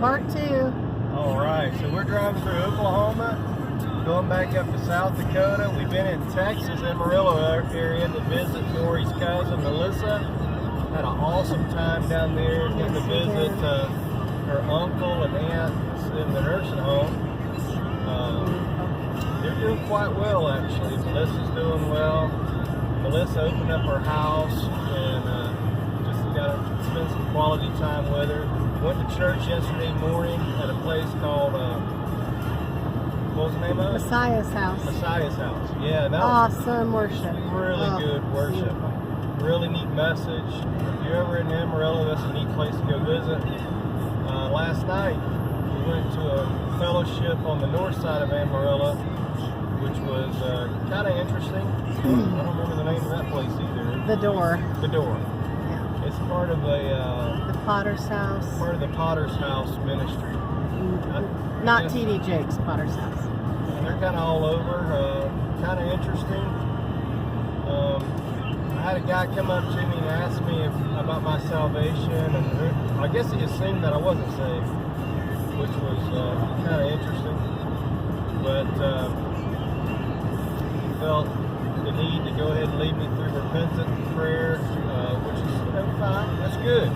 Part 2. All right, so we're driving through Oklahoma, going back up to South Dakota. We've been in Texas, Amarillo area to visit Lori's cousin, Melissa. Had an awesome time down there, getting to visit her uncle and aunt in the nursing home. They're doing quite well, actually. Melissa's doing well. Melissa opened up her house and just got to spend some quality time with her. Went to church yesterday morning at a place called, what was the name of it? Messiah's house. Messiah's house. Yeah, that was Awesome worship. really good worship. Really neat message. If you're ever in Amarillo, that's a neat place to go visit. Last night, we went to a fellowship on the north side of Amarillo, which was kind of interesting. I don't remember the name of that place either. The Door. The Door. Yeah. It's part of The Potter's house. Part of the Potter's House ministry. Not T.D. Jakes' Potter's house. And they're kind of all over. Kind of interesting. I had a guy come up to me and ask me about my salvation, and I guess he assumed that I wasn't saved, which was kind of interesting. But he felt the need to go ahead and lead me through repentance prayer, which is fine. That's good,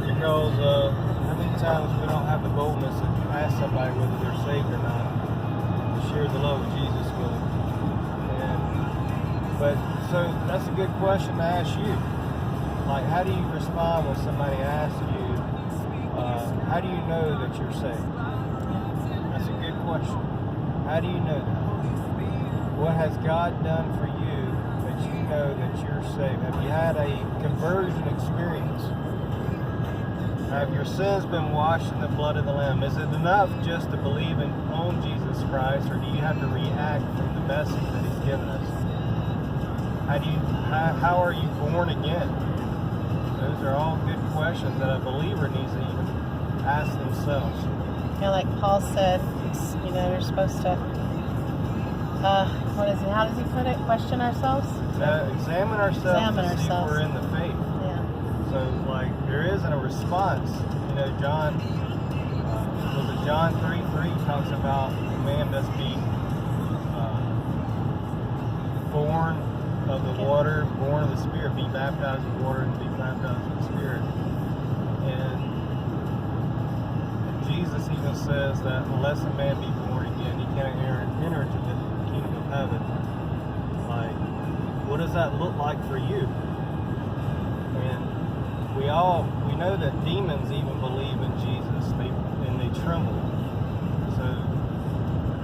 because how many times we don't have the boldness to ask somebody whether they're saved or not, to share the love of Jesus with them. But so that's a good question to ask you. Like, how do you respond when somebody asks you, how do you know that you're saved? That's a good question. How do you know that? What has God done for you that you know that you're saved? Have you had a conversion experience? Have your sins been washed in the blood of the Lamb? Is it enough just to believe on Jesus Christ, or do you have to react from the message that He's given us? How are you born again? Those are all good questions that a believer needs to even ask themselves. Yeah, like Paul said, you're supposed to, how does he put it? Question ourselves? Examine ourselves to see if we're in the faith. Yeah. So, like, there isn't a response. John 3:3 talks about a man must be born of the water, born of the Spirit, be baptized in water and be baptized in the Spirit. And Jesus even says that unless a man be born again, he can't enter into the kingdom of heaven. Like, what does that look like for you? And we know that demons even believe in Jesus, and they tremble. So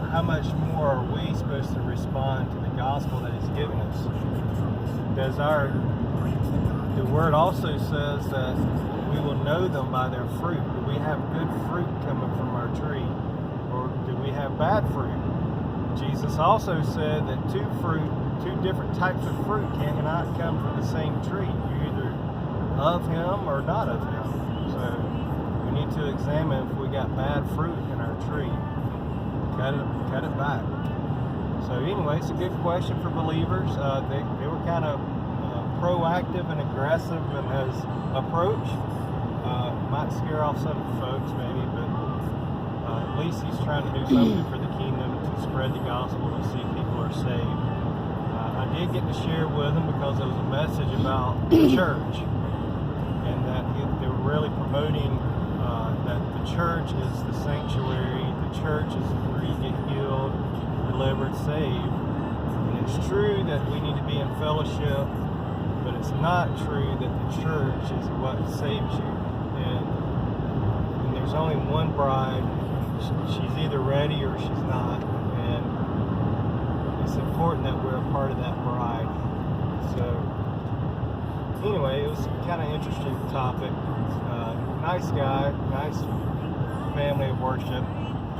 how much more are we supposed to respond to the gospel that He's given us? Because the Word also says that we will know them by their fruit. Do we have good fruit coming from our tree, or do we have bad fruit? Jesus also said that two different types of fruit cannot come from the same tree. You're either of Him or not of Him. So we need to examine if we got bad fruit in our tree. Cut it back. So anyway, it's a good question for believers. They were kind of proactive and aggressive in his approach. Might scare off some folks maybe, but at least he's trying to do something for the kingdom, to spread the gospel, to see people are saved. I did get to share with him because there was a message about the church, and that they were really promoting that the church is the sanctuary, the church is where you get healed, delivered, saved. And it's true that we need to be in fellowship, but it's not true that the church is what saves you. And there's only one bride. She's either ready or she's not. And it's important that we're a part of that bride. So anyway, it was kind of interesting topic. Nice guy, nice family of worship.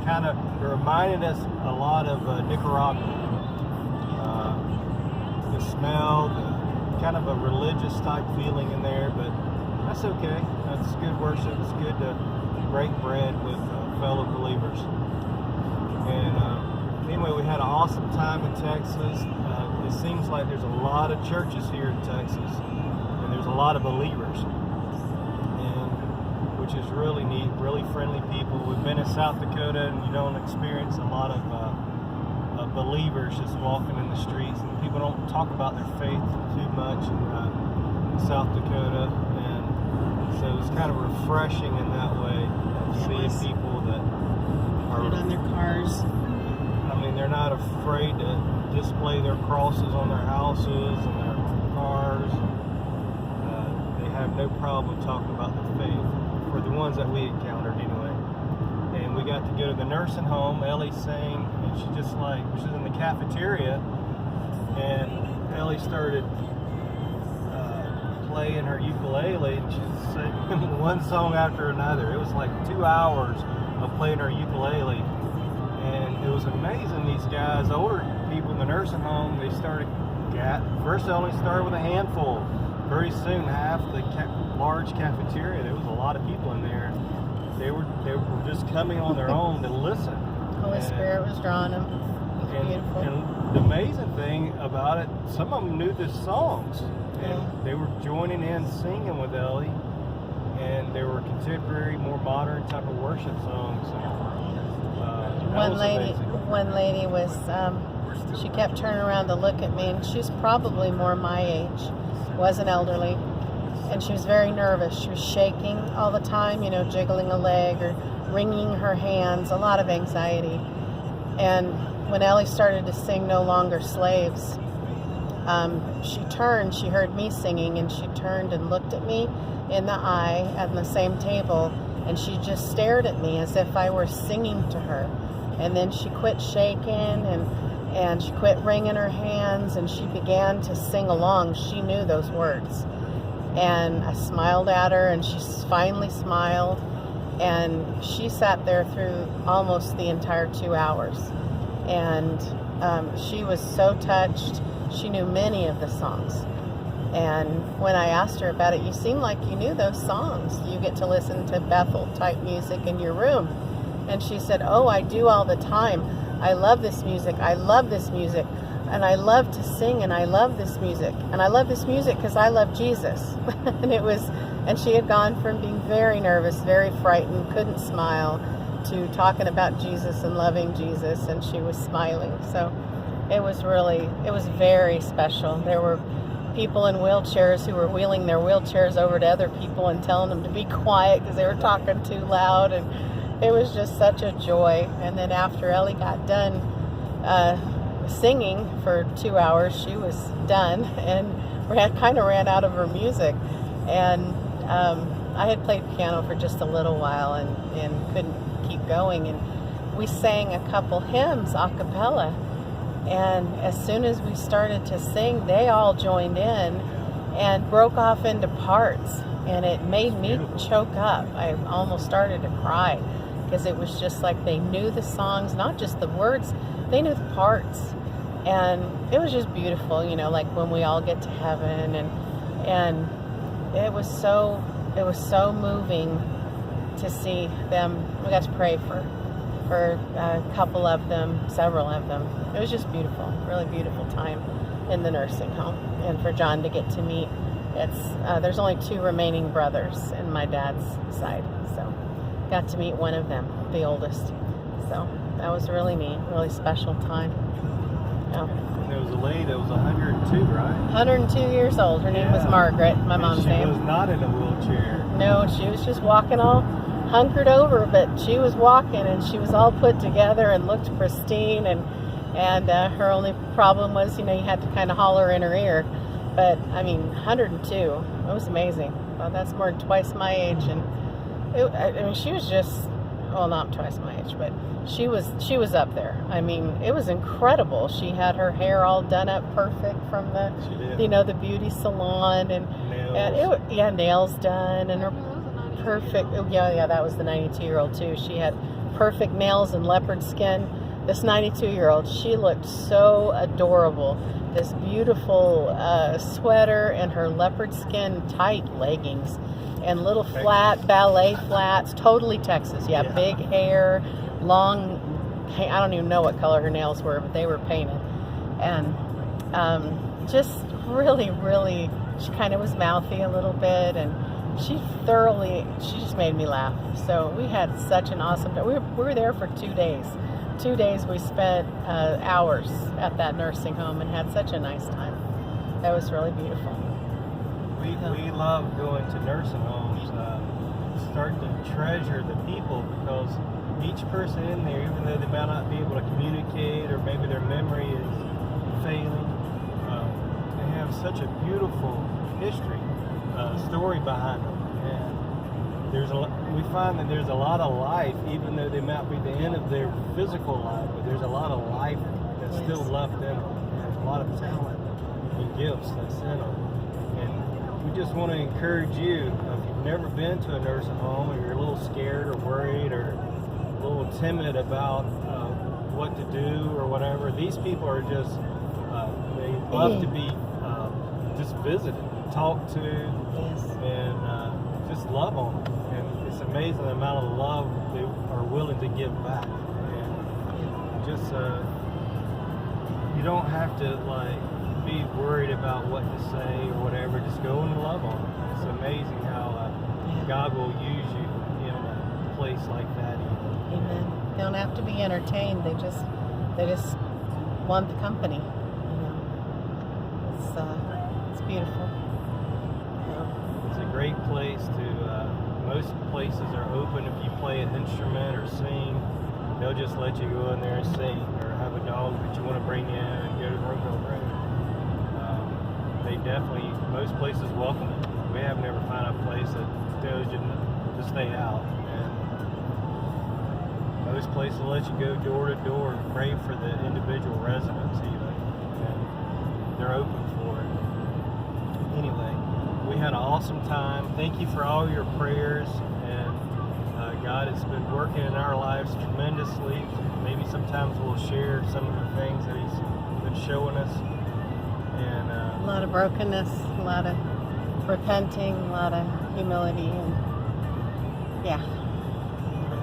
Kind of reminded us a lot of Nicaragua. The smell, kind of a religious type feeling in there, but that's okay. That's good worship. It's good to break bread with fellow believers. And anyway, we had an awesome time in Texas. It seems like there's a lot of churches here in Texas, and there's a lot of believers, and which which is really neat. Really friendly people. We've been in South Dakota, and you don't experience a lot of believers just walking in the streets, and people don't talk about their faith too much in South Dakota, and so it's kind of refreshing in that way, seeing people that Put it on their cars. I mean, they're not afraid to display their crosses on their houses and their cars. They have no problem talking about their faith, for the ones that we encountered anyway. And we got to go to the nursing home. Ellie sang, and she was in the cafeteria, and Ellie started playing her ukulele, and she was singing one song after another. It was like 2 hours of playing her ukulele, and it was amazing. These guys, older people in the nursing home, they first they only started with a handful. Very soon, half the large cafeteria, there was a lot of people in there. They were just coming on their own to listen. Holy Spirit was drawing them. It was beautiful. And the amazing thing about it, some of them knew the songs, and they were joining in singing with Ellie, and they were contemporary, more modern type of worship songs. One lady was, she kept turning around to look at me, and she's probably more my age, wasn't elderly, and she was very nervous. She was shaking all the time, jiggling a leg or wringing her hands, a lot of anxiety. And when Ellie started to sing No Longer Slaves, she heard me singing, and she turned and looked at me in the eye at the same table, and she just stared at me as if I were singing to her. And then she quit shaking, and she quit wringing her hands, and she began to sing along. She knew those words. And I smiled at her, and she finally smiled, and she sat there through almost the entire 2 hours. And she was so touched. She knew many of the songs. And when I asked her about it, you seem like you knew those songs. You get to listen to Bethel type music in your room. And she said, oh, I do all the time. I love this music. I love this music. And I love to sing, and I love this music. And I love this music because I love Jesus. And she had gone from being very nervous, very frightened, couldn't smile, to talking about Jesus and loving Jesus, and she was smiling. So it was very special. There were people in wheelchairs who were wheeling their wheelchairs over to other people and telling them to be quiet because they were talking too loud, and it was just such a joy. And then after Ellie got done singing for 2 hours, she was done and kind of ran out of her music. And I had played piano for just a little while and couldn't keep going. And we sang a couple hymns a cappella. And as soon as we started to sing, they all joined in and broke off into parts. And it made me choke up. I almost started to cry because it was just like they knew the songs, not just the words, they knew the parts. And it was just beautiful, like when we all get to heaven. And it was so moving to see them. We got to pray for a couple of them, several of them. It was just beautiful, really beautiful time in the nursing home. And for John to get to meet, there's only 2 remaining brothers in my dad's side, so got to meet one of them, the oldest. So that was really neat, really special time. Yeah. There was a lady that was 102, right? 102 years old. Her name was Margaret, my mom's name. She was not in a wheelchair. No, she was just walking all hunkered over, but she was walking, and she was all put together and looked pristine, and her only problem was, you had to kind of holler in her ear. But, 102, it was amazing. Well, that's more than twice my age, and she was just, well, not twice my age, but she was up there. It was incredible. She had her hair all done up perfect from the the beauty salon, and nails done, and her perfect. That was the 92-year-old too. She had perfect nails and leopard skin. This 92-year-old, she looked so adorable. This beautiful sweater and her leopard skin tight leggings and little flat ballet flats, totally Texas. Yeah, big hair, long, I don't even know what color her nails were, but they were painted. And just really, really, she kind of was mouthy a little bit, and she just made me laugh. So we had such an awesome day. We were there for 2 days. 2 days we spent hours at that nursing home and had such a nice time. That was really beautiful. We love going to nursing homes. Start to treasure the people, because each person in there, even though they might not be able to communicate or maybe their memory is failing, they have such a beautiful history, story behind them. And we find that there's a lot of life, even though they might be the end of their physical life, but there's a lot of life that's still left in them. And there's a lot of talent and gifts that's in them. And we just want to encourage you, if you've never been to a nursing home, or you're a little scared or worried or a little timid about what to do or whatever, these people are just, they love to be just visited, talked to, and just love on them. And it's amazing the amount of love they are willing to give back. And just, you don't have to be worried about what to say or whatever. Just go and love on them. It's amazing how God will use you in a place like that. Amen. They don't have to be entertained. They just want the company. It's beautiful. It's a great place to. Most places are open if you play an instrument or sing. They'll just let you go in there and sing, or have a dog that you want to bring in and go to room. They definitely, most places welcome it. We have never found a place that tells you to stay out. And most places let you go door to door and pray for the individual residents even. And they're open for it. Anyway, we had an awesome time. Thank you for all your prayers. And God has been working in our lives tremendously. Maybe sometimes we'll share some of the things that He's been showing us. And a lot of brokenness, a lot of repenting, a lot of humility, and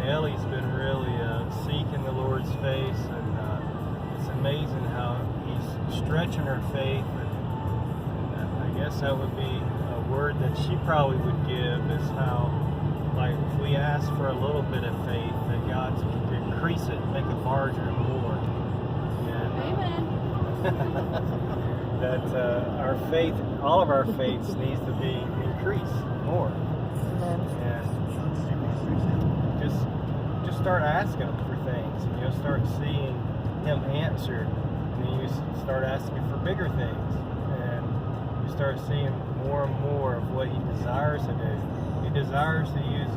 Ellie's been really seeking the Lord's face, and it's amazing how He's stretching her faith. And I guess that would be a word that she probably would give, is how, if we ask for a little bit of faith, that God can increase it, make it larger and more. Amen. That our faith, all of our faiths, needs to be increased more. And just start asking Him for things, and you'll start seeing Him answer, and then you start asking for bigger things, and you start seeing more and more of what He desires to do. He desires to use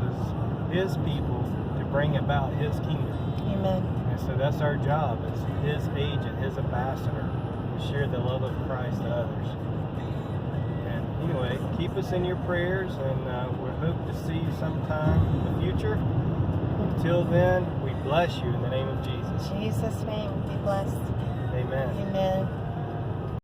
His people to bring about His kingdom. Amen. And so that's our job, as His agent, His ambassador, to share the love of Christ to others. And anyway, keep us in your prayers, and we hope to see you sometime in the future. Until then, we bless you in the name of Jesus. In Jesus' name, be blessed. Amen. Amen.